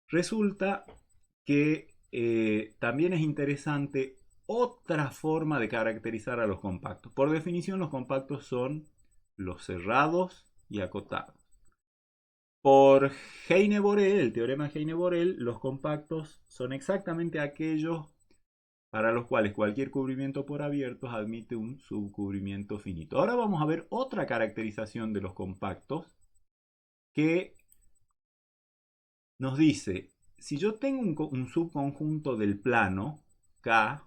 Resulta que también es interesante otra forma de caracterizar a los compactos. Por definición, los compactos son los cerrados y acotados. Por Heine-Borel, el teorema de Heine-Borel, los compactos son exactamente aquellos para los cuales cualquier cubrimiento por abiertos admite un subcubrimiento finito. Ahora vamos a ver otra caracterización de los compactos que nos dice, si yo tengo un subconjunto del plano K,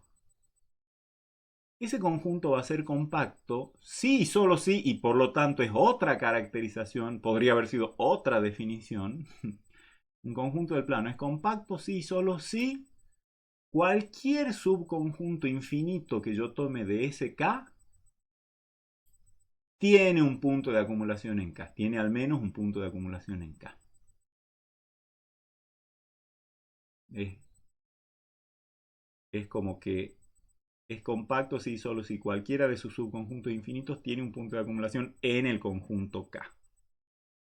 ese conjunto va a ser compacto si y solo si, y por lo tanto es otra caracterización, podría haber sido otra definición. Un conjunto del plano es compacto si y solo si cualquier subconjunto infinito que yo tome de ese K tiene un punto de acumulación en K, tiene al menos un punto de acumulación en K. Es, es como que es compacto si y solo si cualquiera de sus subconjuntos infinitos tiene un punto de acumulación en el conjunto K.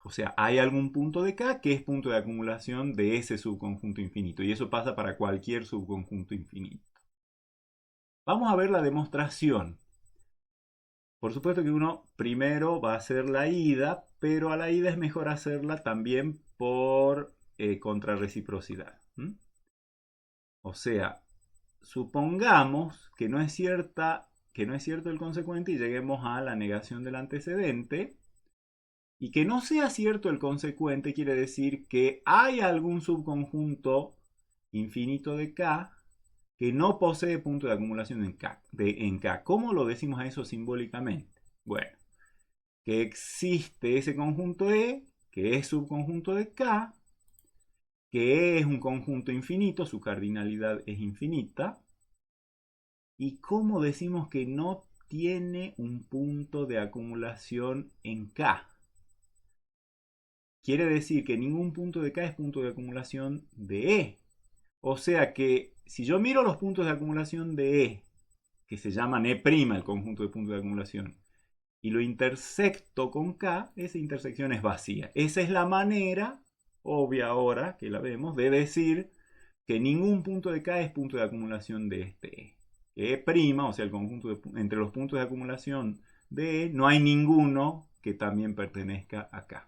O sea, hay algún punto de K que es punto de acumulación de ese subconjunto infinito. Y eso pasa para cualquier subconjunto infinito. Vamos a ver la demostración. Por supuesto que uno primero va a hacer la ida, pero a la ida es mejor hacerla también por contrarreciprocidad. O sea, supongamos que no es cierto el consecuente y lleguemos a la negación del antecedente. Y que no sea cierto el consecuente quiere decir que hay algún subconjunto infinito de K que no posee punto de acumulación en K. ¿Cómo lo decimos a eso simbólicamente? Bueno, que existe ese conjunto E, que es subconjunto de K, que es un conjunto infinito, su cardinalidad es infinita. ¿Y cómo decimos que no tiene un punto de acumulación en K? Quiere decir que ningún punto de K es punto de acumulación de E. O sea que si yo miro los puntos de acumulación de E, que se llaman E', el conjunto de puntos de acumulación, y lo intersecto con K, esa intersección es vacía. Esa es la manera, obvia ahora que la vemos, de decir que ningún punto de K es punto de acumulación de este E. E', o sea, el conjunto entre los puntos de acumulación de E, no hay ninguno que también pertenezca a K.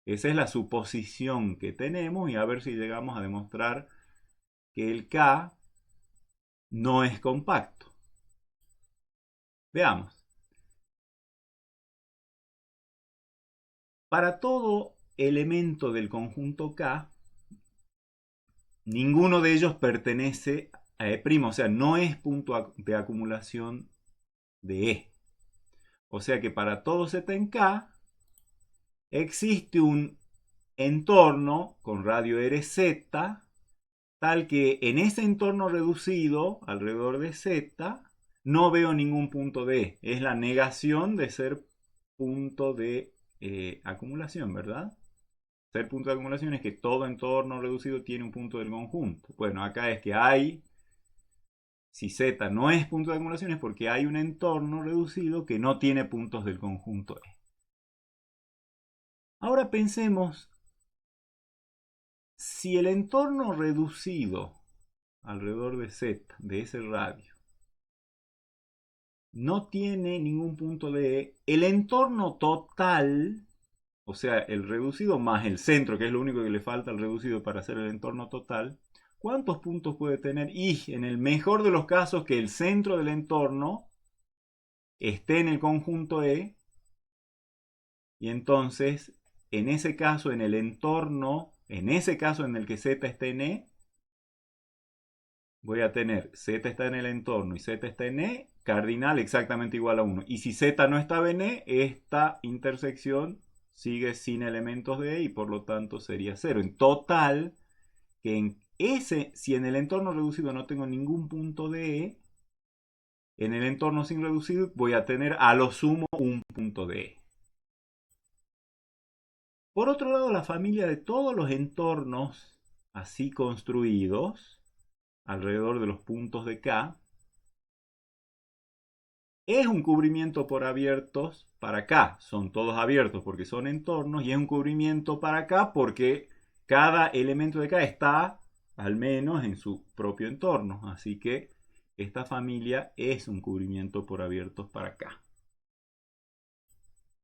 Esa es la suposición que tenemos y a ver si llegamos a demostrar que el K no es compacto. Veamos. Para todo elemento del conjunto K, ninguno de ellos pertenece a E', o sea, no es punto de acumulación de E. O sea que para todo Z en K existe un entorno con radio RZ tal que en ese entorno reducido alrededor de Z no veo ningún punto de E. Es la negación de ser punto de acumulación, ¿verdad? Ser punto de acumulación es que todo entorno reducido tiene un punto del conjunto. Bueno, acá es que hay, si Z no es punto de acumulación es porque hay un entorno reducido que no tiene puntos del conjunto E. Ahora pensemos, si el entorno reducido alrededor de Z, de ese radio, no tiene ningún punto de E, el entorno total, o sea, el reducido más el centro, que es lo único que le falta al reducido para hacer el entorno total, ¿cuántos puntos puede tener? Y en el mejor de los casos, que el centro del entorno esté en el conjunto E, y entonces, en ese caso, en el entorno, en ese caso en el que Z está en E, voy a tener Z está en el entorno y Z está en E, cardinal exactamente igual a 1. Y si Z no estaba en E, esta intersección sigue sin elementos de E y por lo tanto sería 0. En total, que si en el entorno reducido no tengo ningún punto de E, en el entorno sin reducido voy a tener a lo sumo un punto de E. Por otro lado, la familia de todos los entornos así construidos alrededor de los puntos de K es un cubrimiento por abiertos para K. Son todos abiertos porque son entornos y es un cubrimiento para K porque cada elemento de K está al menos en su propio entorno. Así que esta familia es un cubrimiento por abiertos para K.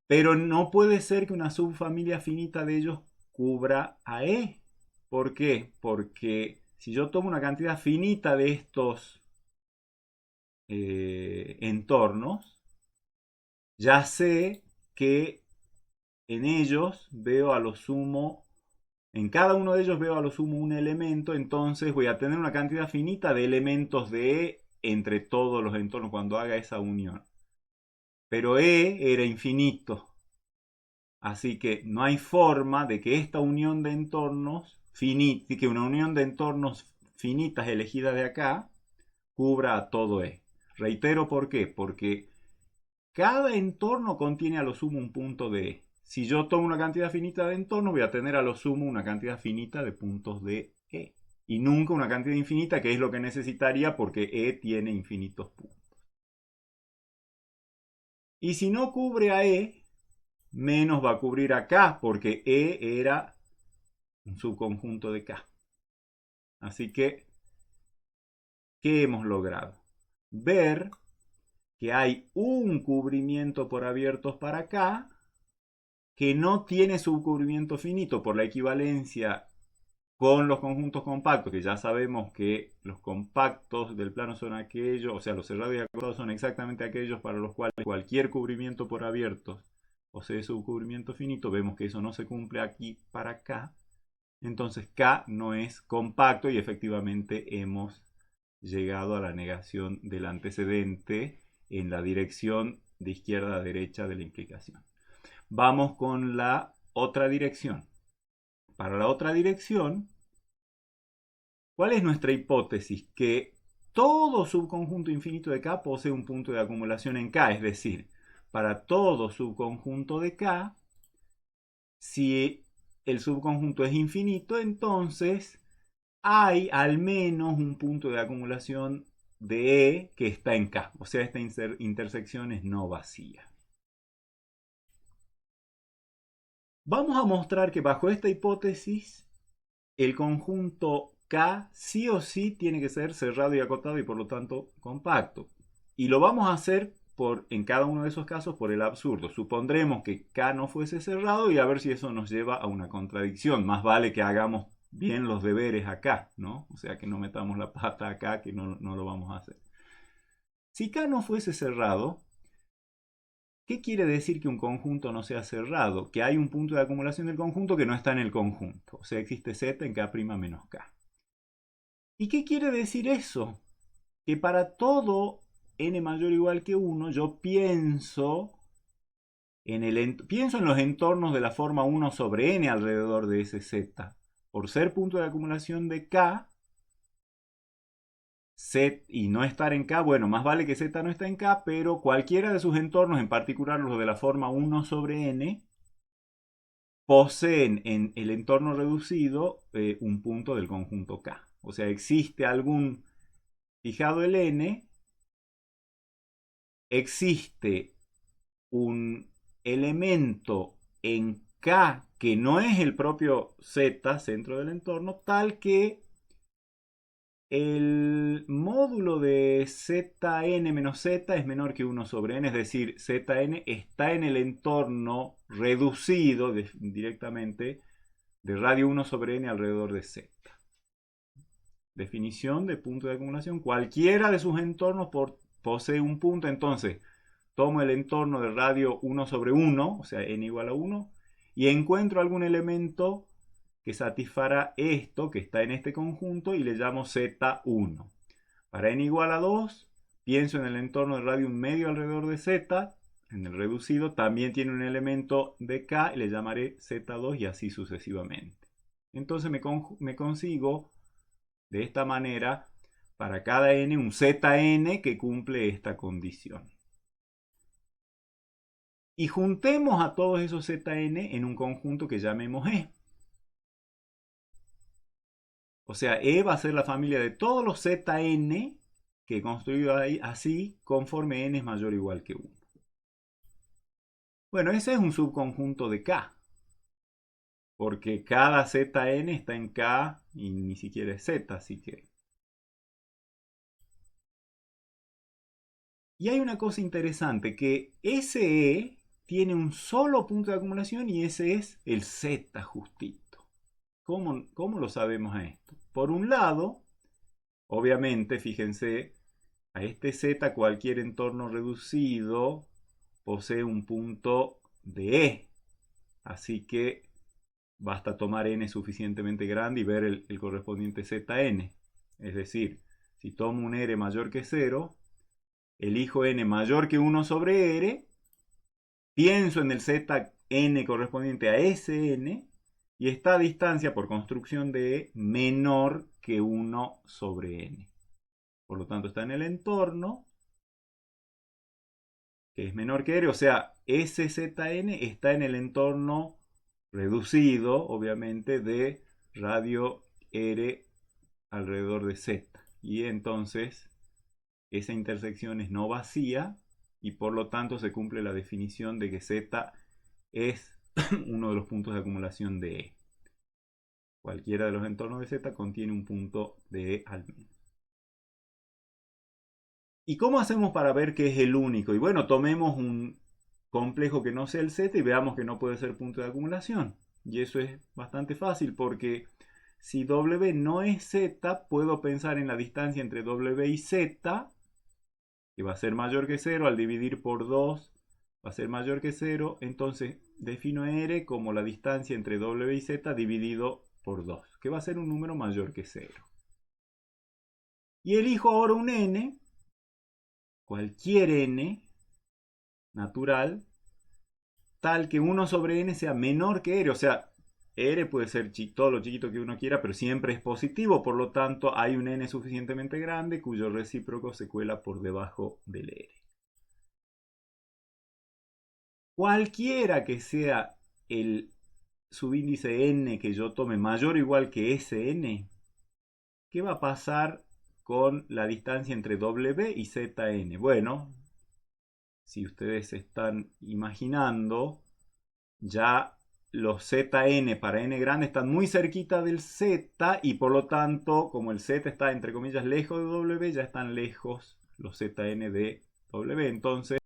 Pero no puede ser que una subfamilia finita de ellos cubra a E. ¿Por qué? Porque si yo tomo una cantidad finita de estos entornos, ya sé que en ellos veo a lo sumo, en cada uno de ellos veo a lo sumo un elemento, entonces voy a tener una cantidad finita de elementos de E entre todos los entornos cuando haga esa unión. Pero E era infinito. Así que no hay forma de que esta unión de entornos que una unión de entornos finitas elegida de acá cubra a todo E. Reitero por qué. Porque cada entorno contiene a lo sumo un punto de E. Si yo tomo una cantidad finita de entornos, voy a tener a lo sumo una cantidad finita de puntos de E. Y nunca una cantidad infinita, que es lo que necesitaría porque E tiene infinitos puntos. Y si no cubre a E, menos va a cubrir a K, porque E era un subconjunto de K. Así que, ¿qué hemos logrado? Ver que hay un cubrimiento por abiertos para K que no tiene subcubrimiento finito por la equivalencia con los conjuntos compactos, que ya sabemos que los compactos del plano son aquellos, o sea, los cerrados y acotados son exactamente aquellos para los cuales cualquier cubrimiento por abiertos posee subcubrimiento finito. Vemos que eso no se cumple aquí para K. Entonces K no es compacto y efectivamente hemos llegado a la negación del antecedente en la dirección de izquierda a derecha de la implicación. Vamos con la otra dirección. Para la otra dirección, ¿cuál es nuestra hipótesis? Que todo subconjunto infinito de K posee un punto de acumulación en K, es decir, para todo subconjunto de K, si el subconjunto es infinito, entonces hay al menos un punto de acumulación de E que está en K. O sea, esta intersección es no vacía. Vamos a mostrar que bajo esta hipótesis, el conjunto K sí o sí tiene que ser cerrado y acotado y por lo tanto compacto. Y lo vamos a hacer en cada uno de esos casos por el absurdo. Supondremos que K no fuese cerrado y a ver si eso nos lleva a una contradicción. Más vale que hagamos bien los deberes acá, ¿no? O sea, que no metamos la pata acá, que no lo vamos a hacer. Si K no fuese cerrado, ¿qué quiere decir que un conjunto no sea cerrado? Que hay un punto de acumulación del conjunto que no está en el conjunto. O sea, existe Z en K' menos K. ¿Y qué quiere decir eso? Que para todo n mayor o igual que 1, yo pienso en los entornos de la forma 1 sobre n alrededor de ese Z. Por ser punto de acumulación de K, Z y no estar en K, bueno, más vale que Z no está en K, pero cualquiera de sus entornos, en particular los de la forma 1 sobre n, poseen en el entorno reducido un punto del conjunto K. O sea, existe algún, fijado el n, existe un elemento en K que no es el propio Z, centro del entorno, tal que el módulo de Zn menos Z es menor que 1 sobre n, es decir, Zn está en el entorno reducido directamente de radio 1 sobre n alrededor de Z. Definición de punto de acumulación. Cualquiera de sus entornos posee un punto, entonces tomo el entorno de radio 1 sobre 1, o sea, n igual a 1, y encuentro algún elemento que satisfará esto, que está en este conjunto, y le llamo Z1. Para n igual a 2, pienso en el entorno de radio 1 medio alrededor de Z, en el reducido, también tiene un elemento de K, y le llamaré Z2 y así sucesivamente. Entonces me consigo de esta manera para cada n un Zn que cumple esta condición. Y juntemos a todos esos Zn en un conjunto que llamemos E. O sea, E va a ser la familia de todos los Zn que he construido ahí, así conforme n es mayor o igual que 1. Bueno, ese es un subconjunto de K. porque cada Zn está en K y ni siquiera es Z, así que... Y hay una cosa interesante, que SE tiene un solo punto de acumulación y ese es el Z justito. ¿Cómo lo sabemos a esto? Por un lado, obviamente, fíjense, a este Z cualquier entorno reducido posee un punto de E. Así que basta tomar n suficientemente grande y ver el correspondiente Zn. Es decir, si tomo un R mayor que 0, elijo n mayor que 1 sobre R, pienso en el Zn correspondiente a Sn, y esta distancia por construcción de E menor que 1 sobre n. Por lo tanto está en el entorno, que es menor que R, o sea, Szn está en el entorno reducido, obviamente, de radio R alrededor de Z. Y entonces esa intersección es no vacía y por lo tanto se cumple la definición de que Z es uno de los puntos de acumulación de E. Cualquiera de los entornos de Z contiene un punto de E al menos. ¿Y cómo hacemos para ver que es el único? Y bueno, tomemos un complejo que no sea el Z y veamos que no puede ser punto de acumulación. Y eso es bastante fácil porque si W no es Z, puedo pensar en la distancia entre W y Z, que va a ser mayor que 0, al dividir por 2 va a ser mayor que 0, entonces defino R como la distancia entre W y Z dividido por 2, que va a ser un número mayor que 0. Y elijo ahora un N, cualquier N natural, tal que 1 sobre N sea menor que R, o sea, R puede ser todo lo chiquito que uno quiera, pero siempre es positivo, por lo tanto hay un N suficientemente grande cuyo recíproco se cuela por debajo del R. Cualquiera que sea el subíndice n que yo tome mayor o igual que Sn, ¿qué va a pasar con la distancia entre W y Zn? Bueno, si ustedes están imaginando, ya los Zn para n grande están muy cerquita del Z y por lo tanto, como el Z está entre comillas lejos de W, ya están lejos los Zn de W. Entonces,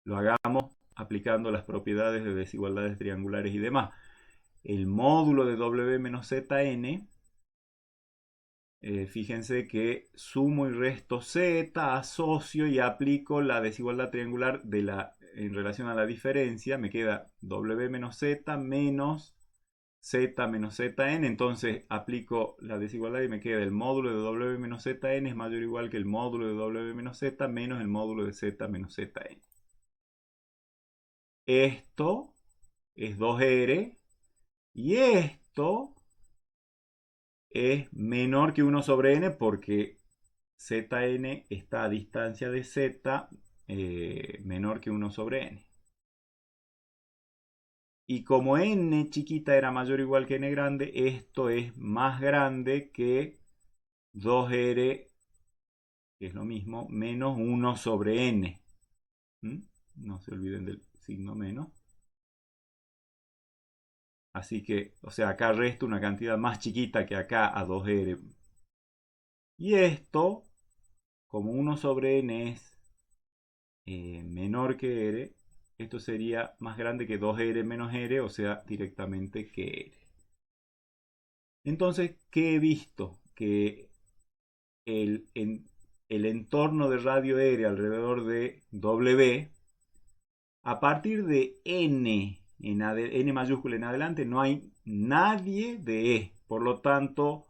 lo hagamos aplicando las propiedades de desigualdades triangulares y demás. El módulo de W menos Zn, fíjense que sumo y resto Z, asocio y aplico la desigualdad triangular en relación a la diferencia. Me queda W menos Z menos Z menos Zn. Entonces aplico la desigualdad y me queda el módulo de W menos Zn es mayor o igual que el módulo de W menos Z menos el módulo de Z menos Zn. Esto es 2R y esto es menor que 1 sobre n porque Zn está a distancia de Z menor que 1 sobre n. Y como n chiquita era mayor o igual que n grande, esto es más grande que 2R, que es lo mismo, menos 1 sobre n. No se olviden del signo menos. Así que, o sea, acá resto una cantidad más chiquita que acá a 2R. Y esto, como 1 sobre n es menor que R, esto sería más grande que 2R menos R, o sea, directamente que R. Entonces, ¿qué he visto? Que el entorno de radio R alrededor de W, a partir de n mayúscula en adelante, no hay nadie de E. Por lo tanto,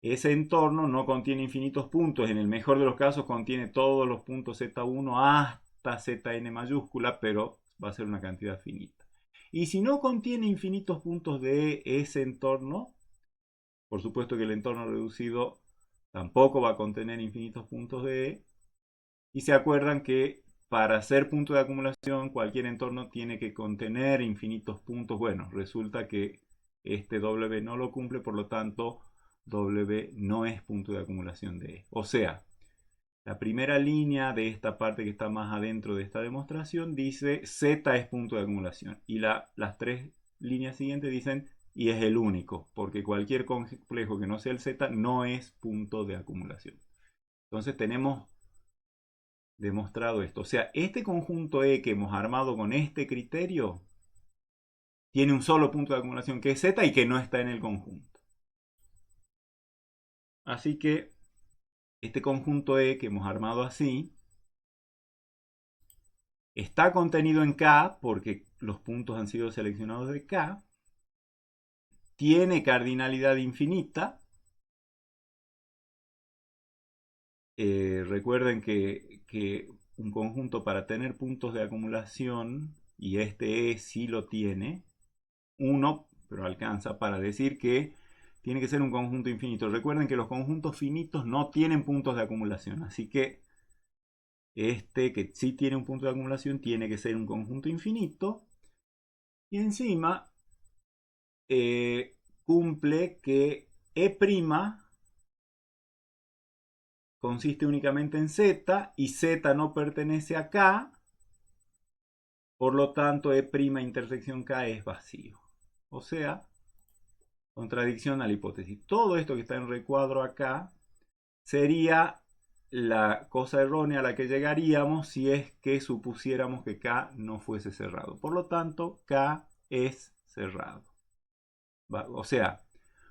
ese entorno no contiene infinitos puntos. En el mejor de los casos contiene todos los puntos Z1 hasta Zn mayúscula, pero va a ser una cantidad finita. Y si no contiene infinitos puntos de ese entorno, por supuesto que el entorno reducido tampoco va a contener infinitos puntos de E. Y se acuerdan que para ser punto de acumulación, cualquier entorno tiene que contener infinitos puntos. Bueno, resulta que este W no lo cumple, por lo tanto, W no es punto de acumulación de E. O sea, la primera línea de esta parte que está más adentro de esta demostración dice Z es punto de acumulación. Y las tres líneas siguientes dicen y es el único, porque cualquier complejo que no sea el Z no es punto de acumulación. Entonces tenemos demostrado esto. O sea, este conjunto E que hemos armado con este criterio tiene un solo punto de acumulación que es Z y que no está en el conjunto. Así que este conjunto E que hemos armado así está contenido en K porque los puntos han sido seleccionados de K. Tiene cardinalidad infinita. Recuerden que un conjunto para tener puntos de acumulación, y este E sí lo tiene, uno, pero alcanza para decir que tiene que ser un conjunto infinito. Recuerden que los conjuntos finitos no tienen puntos de acumulación, así que este que sí tiene un punto de acumulación tiene que ser un conjunto infinito. Y encima cumple que E' consiste únicamente en Z y Z no pertenece a K, por lo tanto E' intersección K es vacío. O sea, contradicción a la hipótesis. Todo esto que está en recuadro acá sería la cosa errónea a la que llegaríamos si es que supusiéramos que K no fuese cerrado. Por lo tanto, K es cerrado. O sea,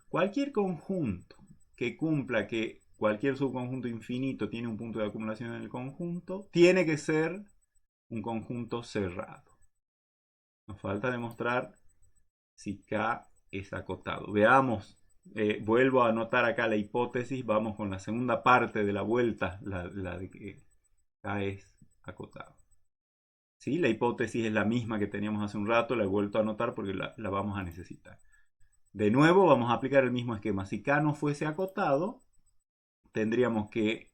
cualquier conjunto que cumpla que cualquier subconjunto infinito tiene un punto de acumulación en el conjunto, tiene que ser un conjunto cerrado. Nos falta demostrar si K es acotado. Veamos, vuelvo a anotar acá la hipótesis, vamos con la segunda parte de la vuelta, la de que K es acotado. ¿Sí? La hipótesis es la misma que teníamos hace un rato, la he vuelto a anotar porque la vamos a necesitar. De nuevo vamos a aplicar el mismo esquema. Si K no fuese acotado, tendríamos que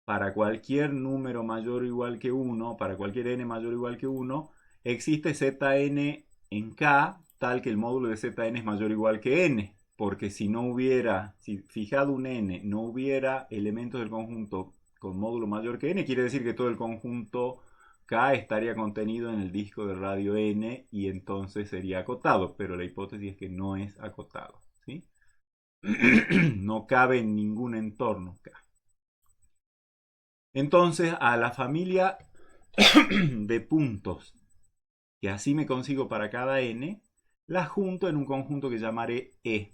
para cualquier número mayor o igual que 1, para cualquier n mayor o igual que 1, existe Zn en K tal que el módulo de Zn es mayor o igual que n. Porque si no hubiera, si fijado un n, no hubiera elementos del conjunto con módulo mayor que n, quiere decir que todo el conjunto K estaría contenido en el disco de radio n y entonces sería acotado. Pero la hipótesis es que no es acotado, ¿sí? No cabe en ningún entorno K. Entonces, a la familia de puntos que así me consigo para cada n, la junto en un conjunto que llamaré E.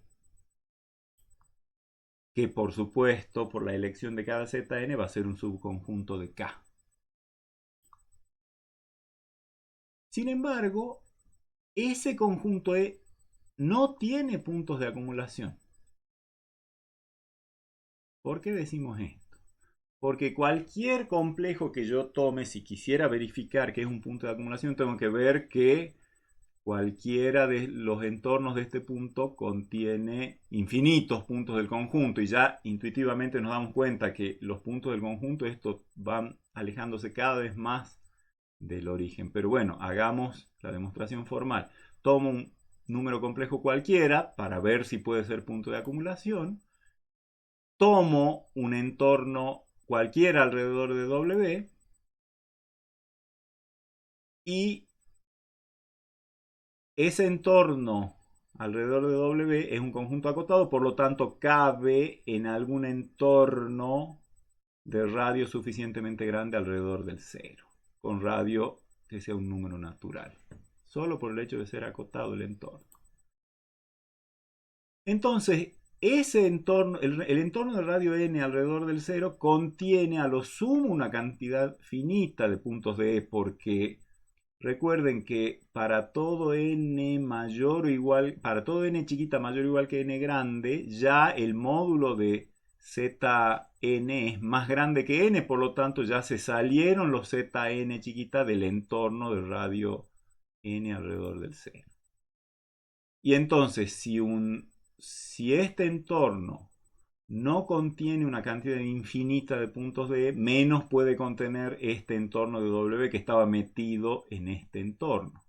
Que por supuesto, por la elección de cada Zn, va a ser un subconjunto de K. Sin embargo, ese conjunto E no tiene puntos de acumulación. ¿Por qué decimos esto? Porque cualquier complejo que yo tome, si quisiera verificar que es un punto de acumulación, tengo que ver que cualquiera de los entornos de este punto contiene infinitos puntos del conjunto y ya intuitivamente nos damos cuenta que los puntos del conjunto estos van alejándose cada vez más del origen. Pero bueno, hagamos la demostración formal. Tomo un número complejo cualquiera para ver si puede ser punto de acumulación. Tomo un entorno cualquiera alrededor de W y ese entorno alrededor de W es un conjunto acotado, por lo tanto cabe en algún entorno de radio suficientemente grande alrededor del cero, con radio que sea un número natural, solo por el hecho de ser acotado el entorno. Entonces, ese entorno, el entorno de radio n alrededor del cero contiene a lo sumo una cantidad finita de puntos de E, porque recuerden que para todo n mayor o igual, para todo n chiquita mayor o igual que n grande, ya el módulo de Zn es más grande que n, por lo tanto ya se salieron los Zn chiquita del entorno de radio n alrededor del cero. Y entonces, si este entorno no contiene una cantidad infinita de puntos de E, menos puede contener este entorno de W que estaba metido en este entorno.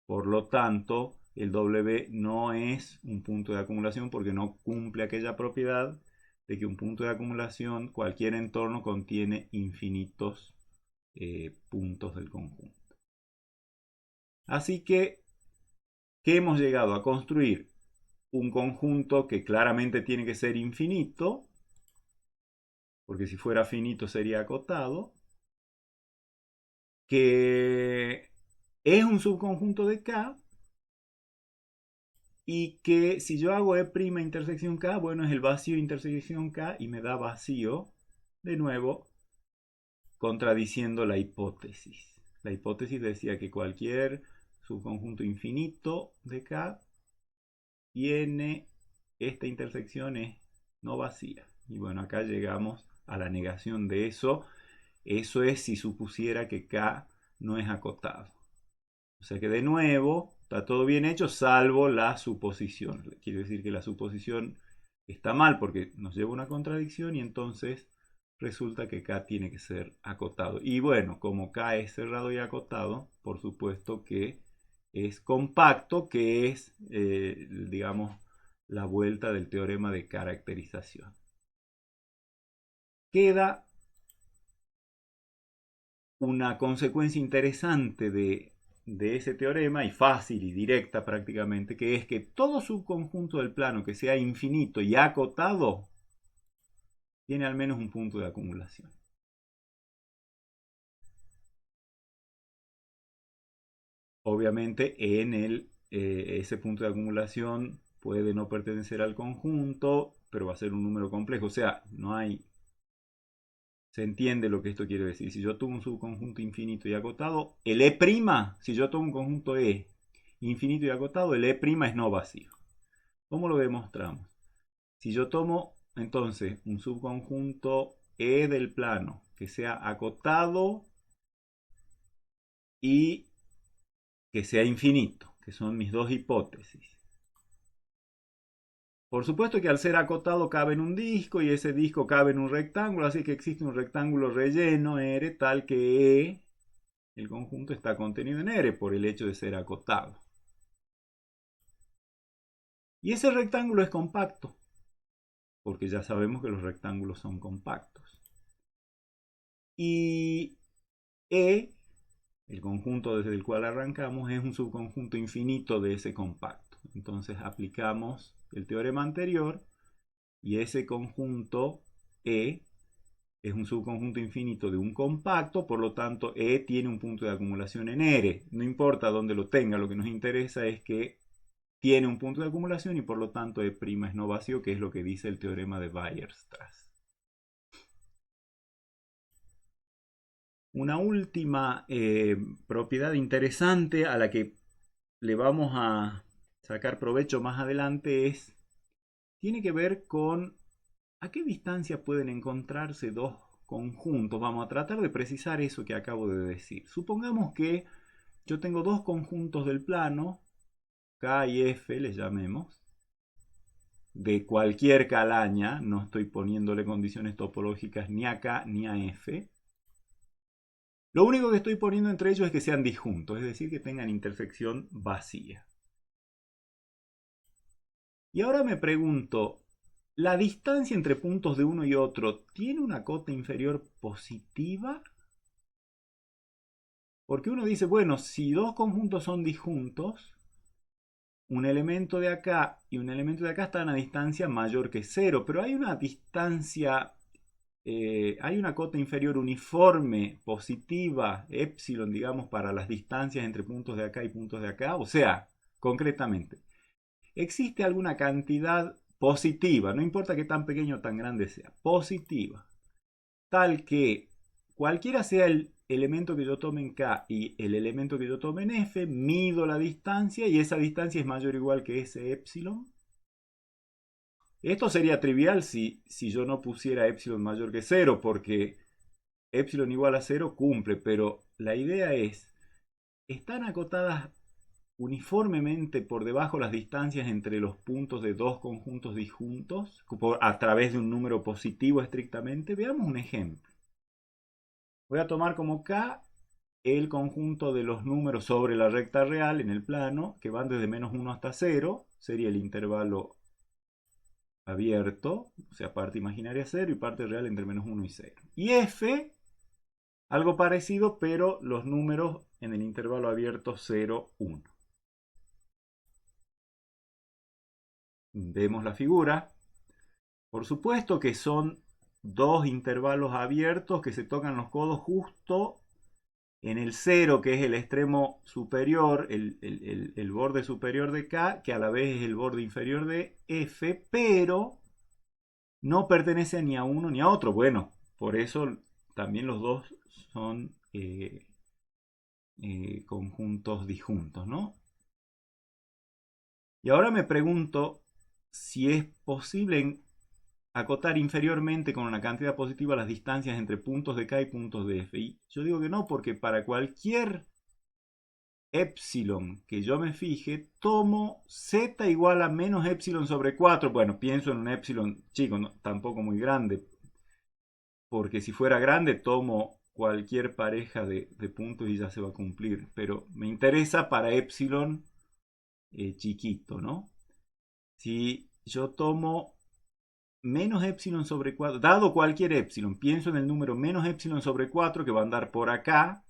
Por lo tanto, el W no es un punto de acumulación porque no cumple aquella propiedad de que un punto de acumulación, cualquier entorno contiene infinitos puntos del conjunto. Así que que hemos llegado a construir un conjunto que claramente tiene que ser infinito, porque si fuera finito sería acotado, que es un subconjunto de K, y que si yo hago E' intersección K, bueno, es el vacío intersección K y me da vacío, de nuevo, contradiciendo la hipótesis. La hipótesis decía que cualquier subconjunto infinito de K tiene esta intersección es no vacía. Y bueno, acá llegamos a la negación de eso. Eso es si supusiera que K no es acotado. O sea que de nuevo está todo bien hecho salvo la suposición. Quiere decir que la suposición está mal porque nos lleva a una contradicción y entonces resulta que K tiene que ser acotado. Y bueno, como K es cerrado y acotado, por supuesto que es compacto, que es, digamos, la vuelta del teorema de caracterización. Queda una consecuencia interesante de ese teorema, y fácil y directa prácticamente, que es que todo subconjunto del plano que sea infinito y acotado tiene al menos un punto de acumulación. Obviamente ese punto de acumulación puede no pertenecer al conjunto, pero va a ser un número complejo. O sea, no hay... Se entiende lo que esto quiere decir. Si yo tomo un subconjunto infinito y acotado, el E', si yo tomo un conjunto E infinito y acotado, el E' es no vacío. ¿Cómo lo demostramos? Si yo tomo entonces un subconjunto E del plano que sea acotado y que sea infinito, que son mis dos hipótesis. Por supuesto que al ser acotado cabe en un disco y ese disco cabe en un rectángulo, así que existe un rectángulo relleno R tal que E, el conjunto, está contenido en R por el hecho de ser acotado. Y ese rectángulo es compacto, porque ya sabemos que los rectángulos son compactos. Y E, el conjunto desde el cual arrancamos, es un subconjunto infinito de ese compacto. Entonces aplicamos el teorema anterior y ese conjunto E es un subconjunto infinito de un compacto, por lo tanto E tiene un punto de acumulación en R. No importa dónde lo tenga, lo que nos interesa es que tiene un punto de acumulación y por lo tanto E' es no vacío, que es lo que dice el teorema de Weierstrass. Una última propiedad interesante a la que le vamos a sacar provecho más adelante tiene que ver con a qué distancia pueden encontrarse dos conjuntos. Vamos a tratar de precisar eso que acabo de decir. Supongamos que yo tengo dos conjuntos del plano, K y F, les llamemos, de cualquier calaña, no estoy poniéndole condiciones topológicas ni a K ni a F. Lo único que estoy poniendo entre ellos es que sean disjuntos, es decir, que tengan intersección vacía. Y ahora me pregunto, ¿la distancia entre puntos de uno y otro tiene una cota inferior positiva? Porque uno dice, bueno, si dos conjuntos son disjuntos, un elemento de acá y un elemento de acá están a distancia mayor que cero, pero hay una distancia, hay una cota inferior uniforme, positiva, epsilon, digamos, para las distancias entre puntos de acá y puntos de acá. O sea, concretamente, existe alguna cantidad positiva, no importa qué tan pequeño o tan grande sea, positiva, tal que cualquiera sea el elemento que yo tome en K y el elemento que yo tome en F, mido la distancia y esa distancia es mayor o igual que ese epsilon. Esto sería trivial si yo no pusiera epsilon mayor que 0, porque epsilon igual a 0 cumple, pero la idea es, ¿están acotadas uniformemente por debajo las distancias entre los puntos de dos conjuntos disjuntos a través de un número positivo estrictamente? Veamos un ejemplo. Voy a tomar como K el conjunto de los números sobre la recta real en el plano que van desde menos 1 hasta 0, sería el intervalo abierto, o sea, parte imaginaria 0 y parte real entre menos 1 y 0. Y F, algo parecido, pero los números en el intervalo abierto 0, 1. Vemos la figura. Por supuesto que son dos intervalos abiertos que se tocan los codos justo en el 0, que es el extremo superior, el borde superior de K, que a la vez es el borde inferior de F, pero no pertenece ni a uno ni a otro. Bueno, por eso también los dos son conjuntos disjuntos, ¿no? Y ahora me pregunto si es posible acotar inferiormente con una cantidad positiva las distancias entre puntos de K y puntos de F. Y yo digo que no, porque para cualquier epsilon que yo me fije, tomo z igual a menos epsilon sobre 4. Bueno, pienso en un epsilon chico, no, tampoco muy grande, porque si fuera grande tomo cualquier pareja de puntos y ya se va a cumplir. Pero me interesa para epsilon chiquito, ¿no? Si yo tomo menos epsilon sobre 4, dado cualquier epsilon, pienso en el número menos epsilon sobre 4 que va a andar por acá,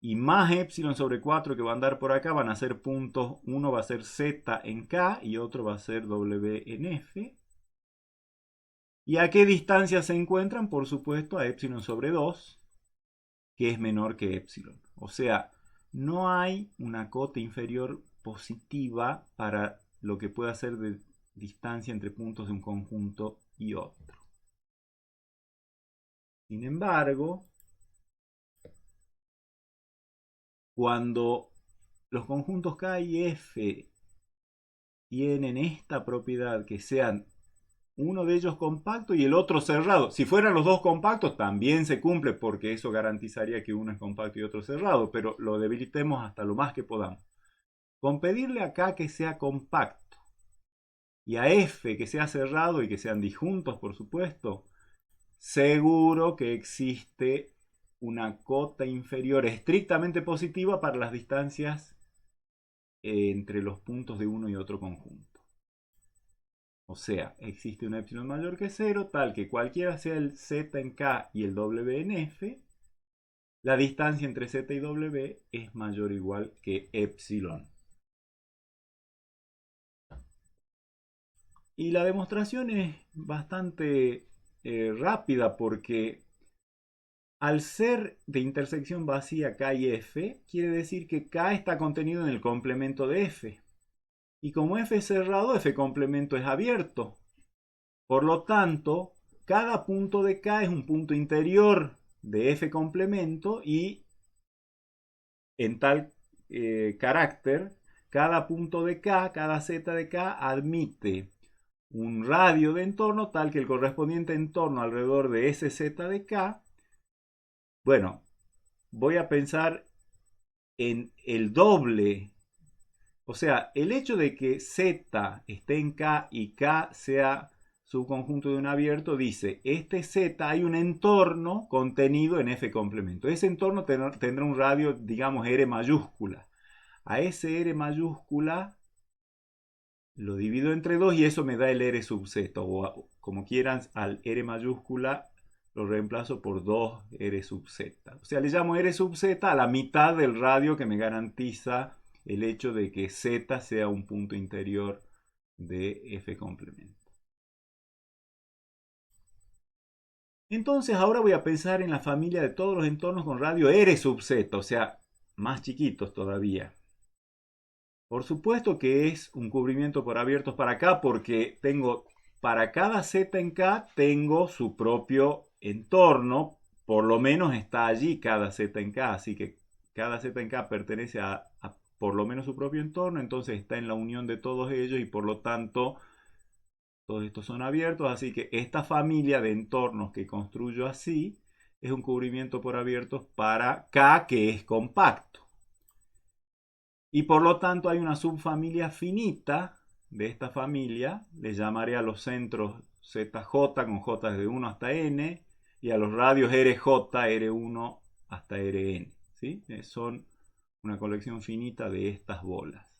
y más epsilon sobre 4 que va a andar por acá, van a ser puntos, uno va a ser z en K y otro va a ser W en F. ¿Y a qué distancia se encuentran? Por supuesto a epsilon sobre 2, que es menor que epsilon. O sea, no hay una cota inferior positiva para lo que pueda ser de distancia entre puntos de un conjunto y otro. Sin embargo, cuando los conjuntos K y F tienen esta propiedad, que sean uno de ellos compacto y el otro cerrado. Si fueran los dos compactos también se cumple, porque eso garantizaría que uno es compacto y otro cerrado, pero lo debilitemos hasta lo más que podamos. Con pedirle a K que sea compacto y a F que sea cerrado y que sean disjuntos, por supuesto, seguro que existe una cota inferior estrictamente positiva para las distancias entre los puntos de uno y otro conjunto. O sea, existe un epsilon mayor que 0, tal que cualquiera sea el z en K y el W en F, la distancia entre z y W es mayor o igual que epsilon. Y la demostración es bastante rápida, porque al ser de intersección vacía K y F, quiere decir que K está contenido en el complemento de F. Y como F es cerrado, F complemento es abierto. Por lo tanto, cada punto de K es un punto interior de F complemento, y en tal carácter, cada punto de K, cada Z de K admite un radio de entorno tal que el correspondiente entorno alrededor de ese Z de K, bueno, voy a pensar en el doble. O sea, el hecho de que Z esté en K y K sea subconjunto de un abierto, dice, este Z hay un entorno contenido en F complemento. Ese entorno tendrá un radio, digamos, R mayúscula. A ese R mayúscula lo divido entre 2 y eso me da el R sub Z. O como quieran, al R mayúscula lo reemplazo por 2R sub Z. O sea, le llamo R sub Z a la mitad del radio que me garantiza el hecho de que Z sea un punto interior de F complemento. Entonces ahora voy a pensar en la familia de todos los entornos con radio R sub Z, o sea, más chiquitos todavía. Por supuesto que es un cubrimiento por abiertos para acá, porque tengo para cada Z en K tengo su propio entorno, por lo menos está allí cada Z en K, así que cada Z en K pertenece a por lo menos su propio entorno, entonces está en la unión de todos ellos y por lo tanto todos estos son abiertos, así que esta familia de entornos que construyo así es un cubrimiento por abiertos para K que es compacto. Y por lo tanto hay una subfamilia finita de esta familia, le llamaré a los centros ZJ con J desde 1 hasta N, y a los radios RJ, R1 hasta Rn. ¿Sí? Son una colección finita de estas bolas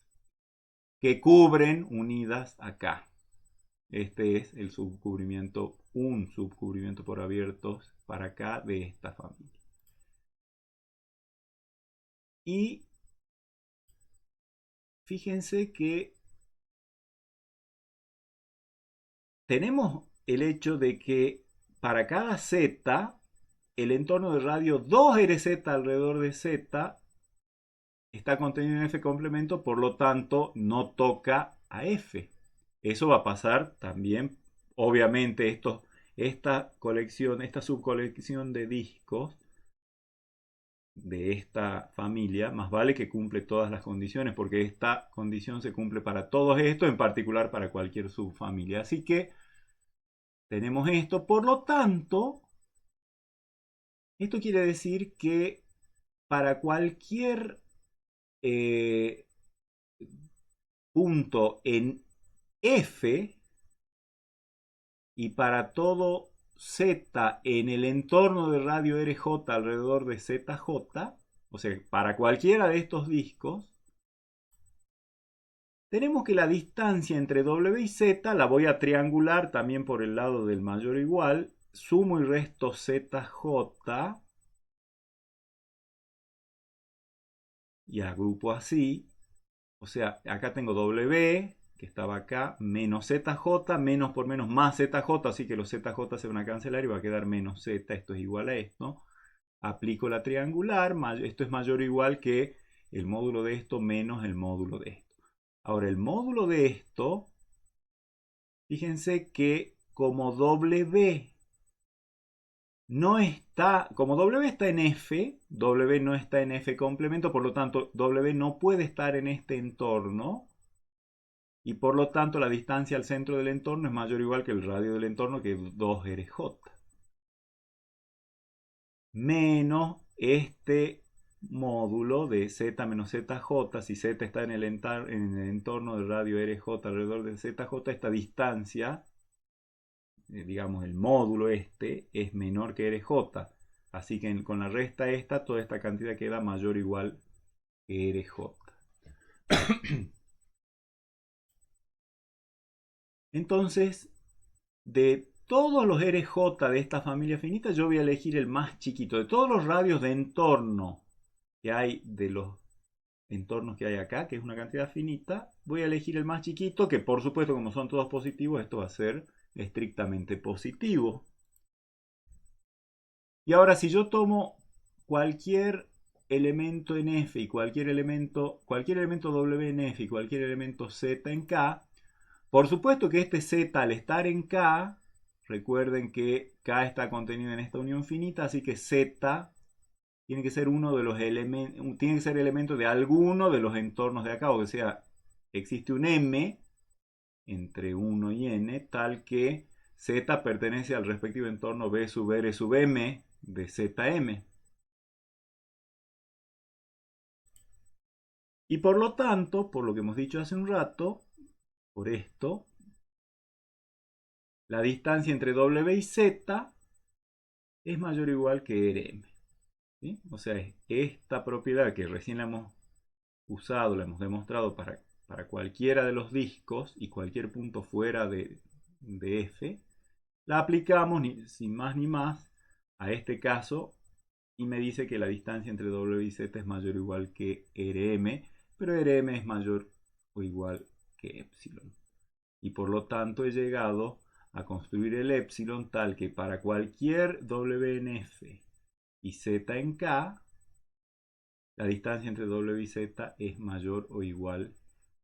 que cubren unidas acá. Este es el subcubrimiento, un subcubrimiento por abiertos para acá de esta familia. Y fíjense que tenemos el hecho de que para cada z, el entorno de radio 2RZ alrededor de z está contenido en F complemento, por lo tanto no toca a F. Eso va a pasar también, obviamente, esta subcolección de discos de esta familia, más vale que cumple todas las condiciones, porque esta condición se cumple para todos estos, en particular para cualquier subfamilia. Así que tenemos esto, por lo tanto, esto quiere decir que para cualquier punto en F y para todo Z en el entorno de radio RJ alrededor de ZJ, o sea, para cualquiera de estos discos, tenemos que la distancia entre W y Z la voy a triangular también por el lado del mayor o igual, sumo y resto ZJ y agrupo así. O sea, acá tengo W, que estaba acá, menos ZJ, menos por menos más ZJ, así que los ZJ se van a cancelar y va a quedar menos Z, esto es igual a esto. Aplico la triangular, esto es mayor o igual que el módulo de esto menos el módulo de esto. Ahora, el módulo de esto, fíjense que como W no está, como W está en F, W no está en F complemento, por lo tanto W no puede estar en este entorno y por lo tanto la distancia al centro del entorno es mayor o igual que el radio del entorno, que es 2RJ. Menos este módulo de Z menos ZJ, si Z está en el entorno del radio RJ alrededor de ZJ, esta distancia, digamos el módulo este, es menor que RJ. Así que con la resta esta, toda esta cantidad queda mayor o igual que RJ. Entonces, de todos los RJ de esta familia finita, yo voy a elegir el más chiquito. De todos los radios de entorno que hay, de los entornos que hay acá, que es una cantidad finita, voy a elegir el más chiquito, que por supuesto, como son todos positivos, esto va a ser estrictamente positivo. Y ahora, si yo tomo cualquier elemento en F y cualquier elemento W en F y cualquier elemento Z en K, por supuesto que este Z al estar en K, recuerden que K está contenido en esta unión finita, así que Z tiene que ser uno de los elementos, tiene que ser elemento de alguno de los entornos de acá, o sea, existe un M entre 1 y N, tal que Z pertenece al respectivo entorno B sub R sub M de ZM. Y por lo tanto, por lo que hemos dicho hace un rato, por esto, la distancia entre W y Z es mayor o igual que Rm. ¿Sí? O sea, esta propiedad que recién la hemos usado, la hemos demostrado para cualquiera de los discos y cualquier punto fuera de F, la aplicamos sin más ni más a este caso y me dice que la distancia entre W y Z es mayor o igual que Rm, pero Rm es mayor o igual que epsilon. Y por lo tanto he llegado a construir el epsilon tal que para cualquier W en F y Z en K, la distancia entre W y Z es mayor o igual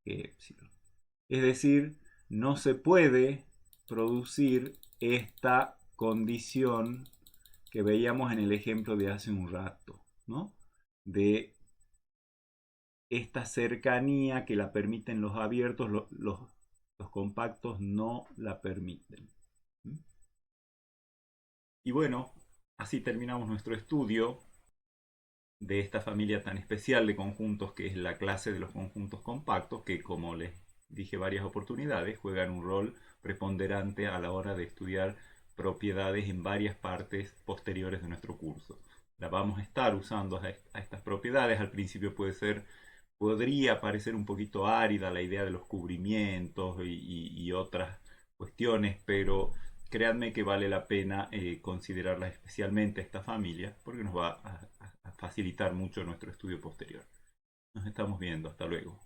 que epsilon. Es decir, no se puede producir esta condición que veíamos en el ejemplo de hace un rato, ¿no? De esta cercanía que la permiten los abiertos, los compactos no la permiten. Y bueno, así terminamos nuestro estudio de esta familia tan especial de conjuntos que es la clase de los conjuntos compactos, que como les dije varias oportunidades, juegan un rol preponderante a la hora de estudiar propiedades en varias partes posteriores de nuestro curso. La vamos a estar usando a estas propiedades. Al principio podría parecer un poquito árida la idea de los cubrimientos y otras cuestiones, pero créanme que vale la pena considerarlas especialmente esta familia, porque nos va a facilitar mucho nuestro estudio posterior. Nos estamos viendo, hasta luego.